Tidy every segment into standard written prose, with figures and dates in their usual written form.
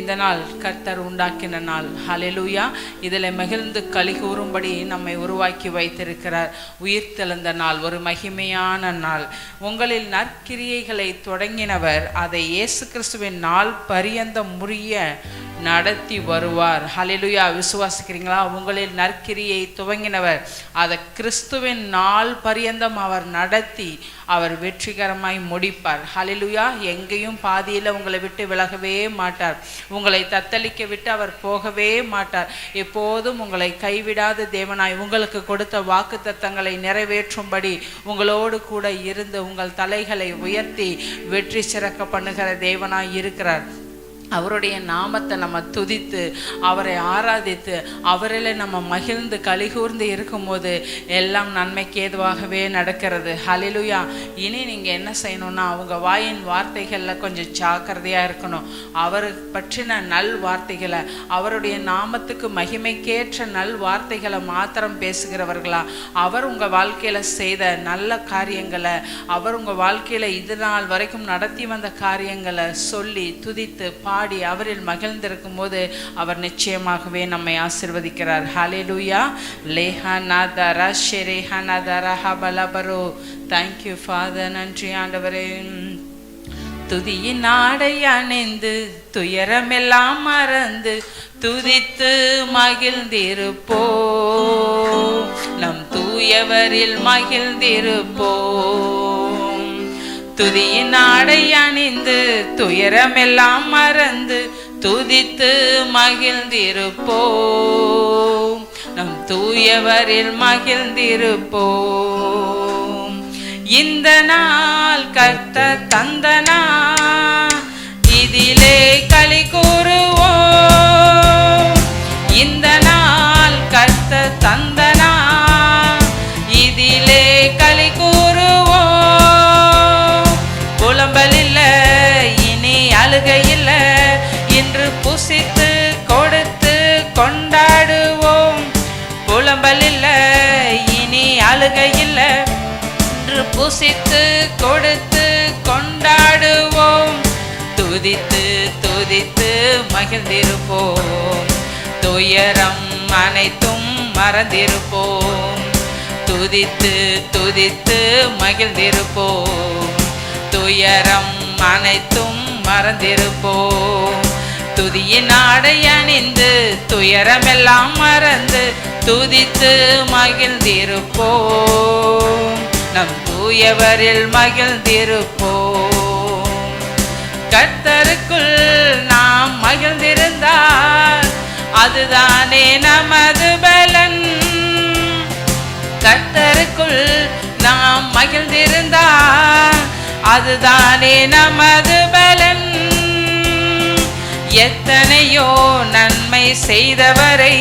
இந்த நாள் கர்த்தர் உண்டாக்கின நாள். ஹல்லேலூயா. இதில் மகிழ்ந்து களி கூறும்படி நம்மை உருவாக்கி வைத்திருக்கிறார். உயிர் தெழுந்த நாள், ஒரு மகிமையான நாள். உங்களில் நற்கிரியைகளை தொடங்கினவர் அதை இயேசு கிறிஸ்துவின் நாள் பரியந்தம் முறிய நடத்தி வருவார். ஹல்லேலூயா. விசுவாசிக்கிறீங்களா? உங்களில் நற்கிரியை துவங்கினவர் அதை கிறிஸ்துவின் நாள் பரியந்தம் அவர் நடத்தி அவர் வெற்றிகரமாய் முடிப்பார். ஹல்லேலூயா. எங்கேயும் பாதியில் உங்களை விட்டு விலகவே மாட்டார். உங்களை தத்தளிக்க விட்டு அவர் போகவே மாட்டார். எப்போதும் உங்களை கைவிடாத தேவனாய் உங்களுக்கு கொடுத்த வாக்கு தத்தங்களை நிறைவேற்றும்படி உங்களோடு கூட இருந்து உங்கள் தலைகளை உயர்த்தி வெற்றி சிறக்க பண்ணுகிற தேவனாய் இருக்கிறார். அவருடைய நாமத்தை நம்ம துதித்து அவரை ஆராதித்து அவரில் நம்ம மகிழ்ந்து கலிகூர்ந்து இருக்கும்போது எல்லாம் நன்மைக்கு ஏதுவாகவே நடக்கிறது. ஹல்லேலூயா. இனி நீங்கள் என்ன செய்யணும்னா அவங்க வாயின் வார்த்தைகளில் கொஞ்சம் ஜாக்கிரதையாக இருக்கணும். அவர் பற்றின நல் வார்த்தைகளை, அவருடைய நாமத்துக்கு மகிமைக்கேற்ற நல் வார்த்தைகளை மாத்திரம் பேசுகிறவர்களா, அவர் உங்கள் வாழ்க்கையில் செய்த நல்ல காரியங்களை, அவர் உங்கள் வாழ்க்கையில் இது நாள் வரைக்கும் நடத்தி வந்த காரியங்களை சொல்லி துதித்து பாடி அவரில் மகிழ்ந்திருக்கும் போது அவர் நிச்சயமாகவே நம்மை ஆசீர்வதிக்கிறார். ஹல்லேலூயா. லேஹானாதரா ஷெரேஹானாதரா ஹபலபரோ. Thank you father. நன்றி ஆண்டவரே. துதியின் ஆடை அணிந்து துயரமெல்லாம் மறந்து துதித்து மகிழ்ந்திருப்போ, நம் தூயவரில் மகிழ்ந்திருப்போ. துதியின் ஆடை அணிந்து துயரமெல்லாம் மறந்து துதித்து மகிழ்ந்திருப்போம், நம் தூயவரில் மகிழ்ந்திருப்போம். இந்த நாள் கர்த்தர் தந்த நாள், இதிலே களி கூறுவோம். இந்த நாள் கர்த்தர் தந்த நாள், இதிலே களி கூறுவோம். புலம்பலில்ல, இனி அழுகையில்ல, இன்று புசித்து கொடுத்து கொண்டாடுவோம். புலம்பலில்ல, இனி அழுகையில்ல, இன்று புசித்து கொடுத்து கொண்டாடுவோம். துதித்து துதித்து மகிழ்ந்திருப்போம், துயரம் அனைத்தும் மறந்திருப்போம். துதித்து துதித்து மகிழ்ந்திருப்போம், துயரம் அனைத்தும் மறந்திருப்போம். துதியின் ஆடை அணிந்து துயரமெல்லாம் மறந்து துதித்து மகிழ்ந்திருப்போம், நம் தூயவரில் மகிழ்ந்திருப்போம். கர்த்தருக்குள் நாம் மகிழ்ந்திருந்தால் அதுதானே நமது பலன். கர்த்தருக்குள் நாம் மகிழ்ந்திருந்தால் அதுதானே நமது பலன். எத்தனையோ நன்மை செய்தவரை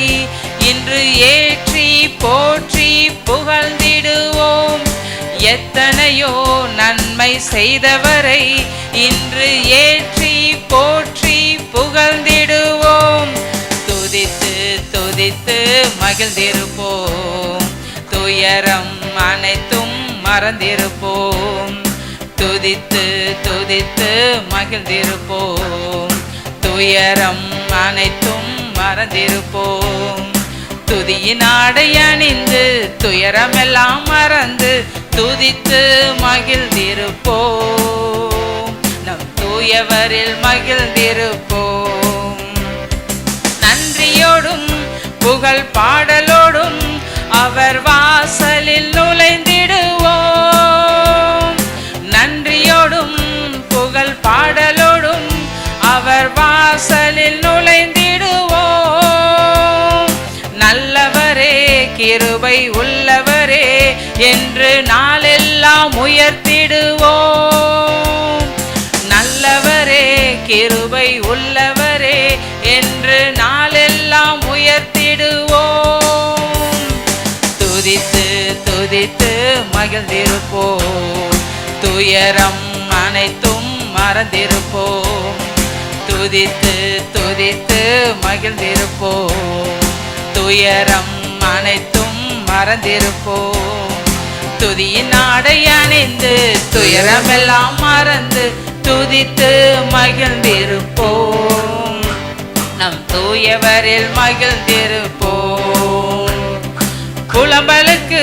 இன்று ஏற்றி போற்றி புகழ்ந்திடுவோம். எத்தனையோ நன்மை செய்தவரை இன்று ஏற்றி போற்றி புகழ்ந்திடுவோம். துதித்து துதித்து மகிழ்ந்திருப்போம், துயரம் அனைத்தும் மறந்திருப்போம். துதித்து துதித்து மகிழ்ந்திருப்போம், துயரம் அனைத்தும் மறந்திருப்போம். துதியின் ஆடை அணிந்து துயரமெல்லாம் மறந்து துதித்து மகிழ்ந்திருப்போம், நம் தூயவரில் மகிழ்ந்திருப்போம். நன்றியோடும் புகழ் பாடலோடும் அவர் வாசலில் நுழைந்திடுவோம். நன்றியோடும் புகழ் பாடலோடும் அவர் வாசலில் நுழைந்திடுவோம். நல்லவரே, கிருபை உள்ளவரே என்று நாளெல்லாம் உயர்த்திடுவோம். நல்லவரே, கிருபை உள்ளவரே என்று நாளெல்லாம் உயர்த்திடுவோம். துதித்து துதித்து மகிழ்ந்திருப்போம், துயரம் அனைத்தும் மறந்திருப்போம். துதித்து துதித்து மகிழ்ந்திருப்போம், துயரம் அனைத்தும் மறந்திருப்போம். துதியின் ஆடை அணிந்து துயரமெல்லாம் மறந்து துதித்து மகிழ்ந்திருப்போம், நம் தூயவரில் மகிழ்ந்திருப்போம். புலம்பலுக்கு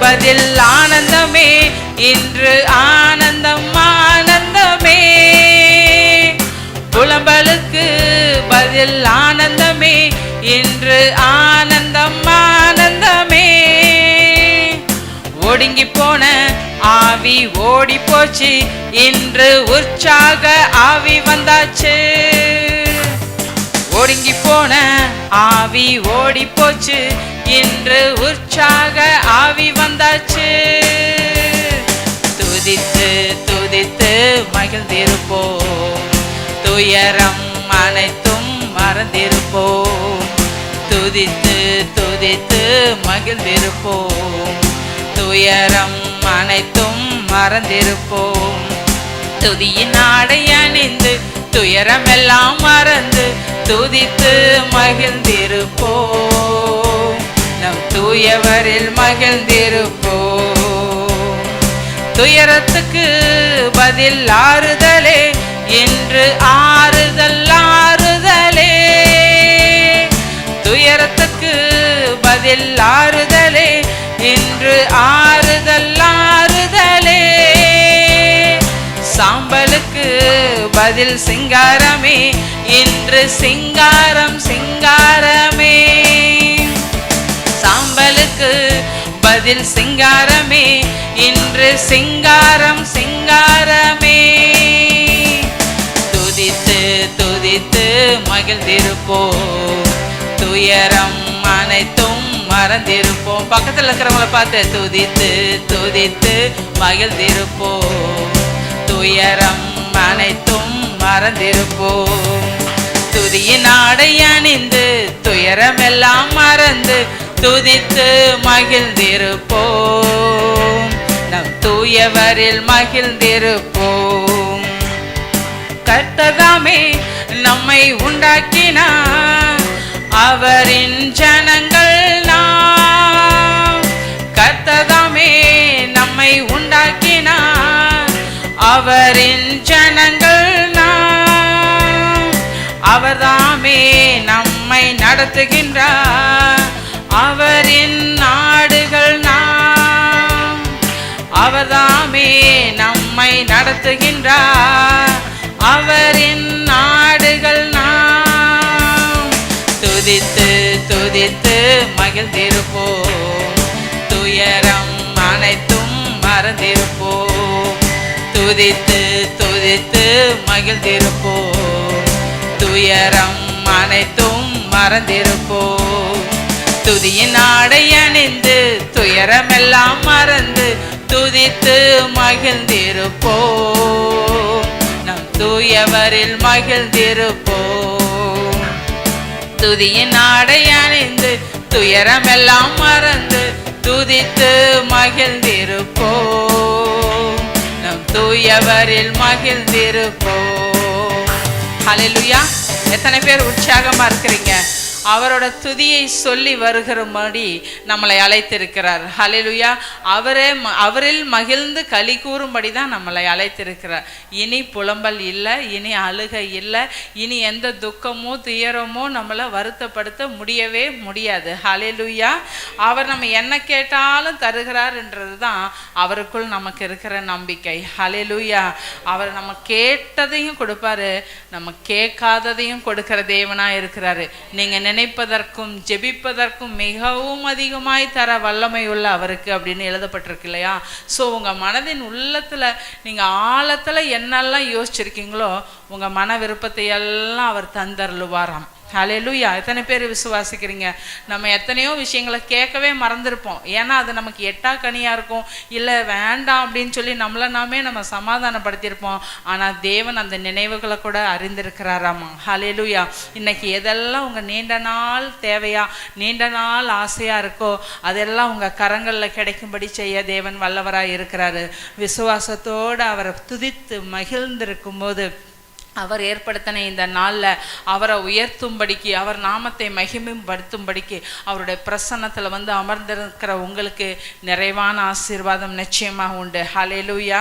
பதில் ஆனந்தமே, இன்று ஆனந்தம் ஆனந்தமே. புலம்பலுக்கு பதில் ஆனந்தமே, இன்று ஆனந்தம் ஆனந்தமே. ஒடுங்கி போன ஆவி ஓடி போச்சு, இன்று உற்சாக ஆவி வந்தாச்சு. ஒடுங்கி போன ஆவி ஓடி போச்சு, இன்று உற்சாக ஆவி வந்தாச்சு. துதித்து துதித்து மகிழ்ந்திருப்போம், துயரம் அனைத்தும் மறந்திருப்போம். துதித்து துதித்து மகிழ்ந்திருப்போம், துயரம் அனைத்தும் மறந்திருப்போம். துதியின் ஆடை அணிந்து துயரமெல்லாம் மறந்து துதித்து மகிழ்ந்திருப்போம். நம் தூயவரில் மகிழ்ந்திருப்போம். துயரத்துக்கு பதில் ஆறுதலே, இன்று ஆறுதல் ஆறுதலே. துயரத்துக்கு பதில் ஆறுதலே, இன்று ஆறுதல் ஆறுதலே. சாம்பலுக்கு பதில் சிங்காரமே, இன்று சிங்காரம் சிங்காரமே. சாம்பலுக்கு பதில் சிங்காரமே, இன்று சிங்காரம் சிங்காரமே. துதித்து துதித்து மகிழ்ந்திருப்போம், துயரம் அனைத்தும் மறந்திருப்போம். பக்கத்தில் இருக்கிறவங்களை பார்த்து துதித்து துதித்து மகிழ்ந்திருப்போம், துயரம் அனைத்தும் மறந்திருப்போம். துதியின் ஆடை அணிந்து துயரமெல்லாம் மறந்து துதித்து மகிழ்ந்திருப்போம். நம் தூயவரில் மகிழ்ந்திருப்போம். கர்த்தர்தாமே நம்மை உண்டாக்கினார், அவரின் ஜனங்கள் நாம். கர்த்தர்தாமே நம்மை உண்டாக்கினார், அவரின் ஜனங்கள் நாம். அவர்தாமே நம்மை நடத்துகின்றார், அவரின் நாடுகள் நாம். அவர்தாமே நம்மை நடத்துகின்றார், அவரின் நாடுகள் நாம். துதித்து துதித்து மகிழ்ந்திருப்போம், துயரம் அனைத்தும் மறந்திருப்போம். துதித்து துதித்து மகிழ்ந்திருப்போம், துயரம் அனைத்தும் மறந்திருப்போம். துதியின் ஆடை அணிந்து துயரமெல்லாம் மறந்து துதித்து மகிழ்ந்திருப்போம். நம் தூயவரில் மகிழ்ந்திருப்போம். துதியின் ஆடை அணிந்து துயரமெல்லாம் மறந்து துதித்து மகிழ்ந்திருப்போம். நம் தூயவரில் மகிழ்ந்திருப்போம். ஹல்லேலூயா. எத்தனை பேர் உற்சாகமா இருக்கிறீங்க? அவரோட துதியை சொல்லி வருகிறபடி நம்மளை அழைத்திருக்கிறார். ஹல்லேலூயா. அவரில் மகிழ்ந்து களி கூறும்படி தான் நம்மளை அழைத்திருக்கிறார். இனி புலம்பல் இல்லை, இனி அழுகை இல்லை, இனி எந்த துக்கமோ துயரமோ நம்மளை வருத்தப்படுத்த முடியவே முடியாது. ஹல்லேலூயா. அவர் நம்ம என்ன கேட்டாலும் தருகிறார்ன்றது தான் அவருக்குள் நமக்கு இருக்கிற நம்பிக்கை. ஹல்லேலூயா. அவர் நம்ம கேட்டதையும் கொடுப்பாரு, நம்ம கேட்காததையும் கொடுக்கிற தேவனா இருக்கிறாரு. நீங்க நினைப்பதற்கும் ஜெபிப்பதற்கும் மிகவும் அதிகமாய் தர வல்லமை உள்ள அவருக்கு அப்படின்னு எழுதப்பட்டிருக்கு இல்லையா? ஸோ உங்கள் மனதின் உள்ளத்தில் நீங்கள் ஆழத்தில் என்னெல்லாம் யோசிச்சிருக்கீங்களோ உங்கள் மன விருப்பத்தை எல்லாம் அவர் தந்தருளுவாராம். ஹல்லேலூயா. எத்தனை பேர் விசுவாசிக்கிறீங்க? நம்ம எத்தனையோ விஷயங்களை கேட்கவே மறந்துருப்போம். ஏன்னா அது நமக்கு எட்டாக்கனியாக இருக்கும், இல்லை வேண்டாம் அப்படின்னு சொல்லி நம்மளை நாமே நம்ம சமாதானப்படுத்தியிருப்போம். ஆனால் தேவன் அந்த நினைவுகளை கூட அறிந்திருக்கிறாராமா. ஹல்லேலூயா. இன்னைக்கு எதெல்லாம் உங்கள் நீண்ட நாள் தேவையா, நீண்ட நாள் ஆசையாக இருக்கோ அதெல்லாம் உங்கள் கரங்களில் கிடைக்கும்படி செய்ய தேவன் வல்லவராக இருக்கிறாரு. விசுவாசத்தோடு அவரை துதித்து மகிழ்ந்திருக்கும் போது அவர் ஏற்படுத்தின இந்த நாளில் அவரை உயர்த்தும்படிக்கு, அவர் நாமத்தை மகிமைப்படுத்தும்படிக்கு அவருடைய பிரசன்னத்தில் வந்து அமர்ந்திருக்கிற உங்களுக்கு நிறைவான ஆசீர்வாதம் நிச்சயமாக உண்டு. ஹல்லேலூயா.